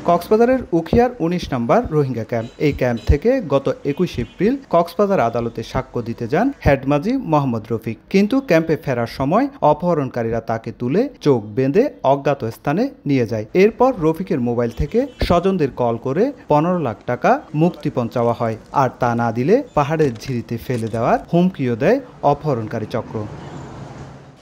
কক্সবাজারের উখিয়ার ১৯ নম্বর রোহিঙ্গা ক্যাম্প। এই ক্যাম্প থেকে গত ২১ এপ্রিল কক্সবাজার আদালতে সাক্ষ্য দিতে যান হেডমাজি মোহাম্মদ রফিক। কিন্তু ক্যাম্পে ফেরার সময় অপহরণকারীরা তাকে তুলে চোখ বেঁধে অজ্ঞাত স্থানে নিয়ে যায়। এরপর রফিকের মোবাইল থেকে স্বজনদের কল করে ১৫ লাখ টাকা মুক্তিপণ চাওয়া হয়, আর তা না দিলে পাহাড়ের ঝিরিতে ফেলে দেওয়ার হুমকিও দেয় অপহরণকারী চক্র।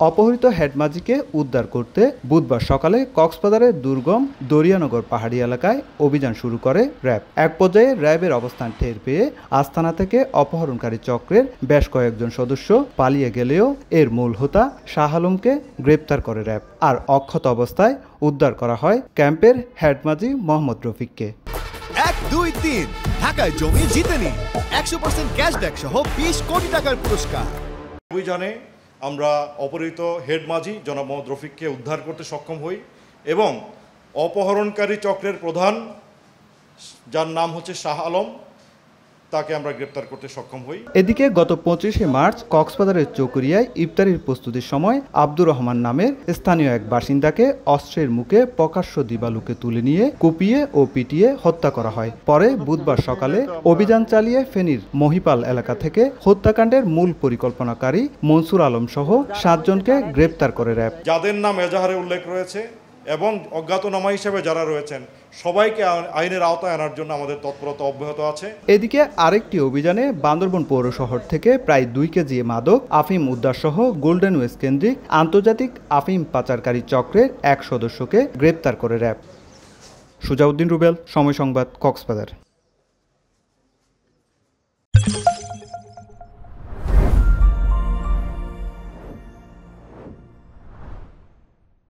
অপহৃত হেডমাজিকে উদ্ধার করতে বুধবার সকালে কক্সবাজারের দুর্গম দরিয়ানগর পাহাড়ি এলাকায় অভিযান শুরু করে র্যাব। এক পর্যায়ে র্যাবের অবস্থান টের পেয়ে আস্তানা থেকে অপহরণকারী চক্রের বেশ কয়েকজন সদস্য পালিয়ে গেলেও এর মূল হোতা শাহ আলমকে গ্রেপ্তার করে র্যাব, আর অক্ষত অবস্থায় উদ্ধার করা হয় ক্যাম্পের হেডমাজি মোহাম্মদ রফিককে। ১, ২, ৩ ঢাকায় জমি জিতে নিন ১০০% ক্যাশব্যাক সহ ২০ কোটি টাকার পুরস্কার। অভিযানে আমরা অপহৃত হেডমাজি জনাব মোহাম্মদ রফিককে উদ্ধার করতে সক্ষম হই এবং অপহরণকারী চক্রের প্রধান, যার নাম হচ্ছে শাহ আলম, তাকে আমরা গ্রেপ্তার করতে সক্ষম হই। এদিকে গত ২৫শে মার্চ কক্সবাজারের চকরিয়ায় ইফতারির প্রস্তুতির সময় আব্দুর রহমান নামের স্থানীয় এক বাসিন্দাকে অস্ত্রের মুখে প্রকাশ্য দিবালোকে তুলে নিয়ে কুপিয়ে ও পিটিয়ে হত্যা করা হয়। পরে বুধবার সকালে অভিযান চালিয়ে ফেনীর মহিপাল এলাকা থেকে হত্যাকাণ্ডের মূল পরিকল্পনাকারী মনসুর আলম সহ ৭ জনকে গ্রেপ্তার করে র্যাব। যাদের নাম এজাহারে উল্লেখ রয়েছে এবং অজ্ঞাতনামা হিসেবে যারা রয়েছেন সবাইকে আইনের আওতায় আনার জন্য আমাদের তৎপরতা অব্যাহত আছে। এদিকে আরেকটি অভিযানে বান্দরবন পৌর শহর থেকে প্রায় ২ কেজি মাদক আফিম উদ্ধার সহ গোল্ডেন ওয়েস্ট কেন্দ্রিক আন্তর্জাতিক আফিম পাচারকারী চক্রের এক সদস্যকে গ্রেপ্তার করে র্যাব। সুজাউদ্দিন রুবেল, সময় সংবাদ, কক্সবাজার।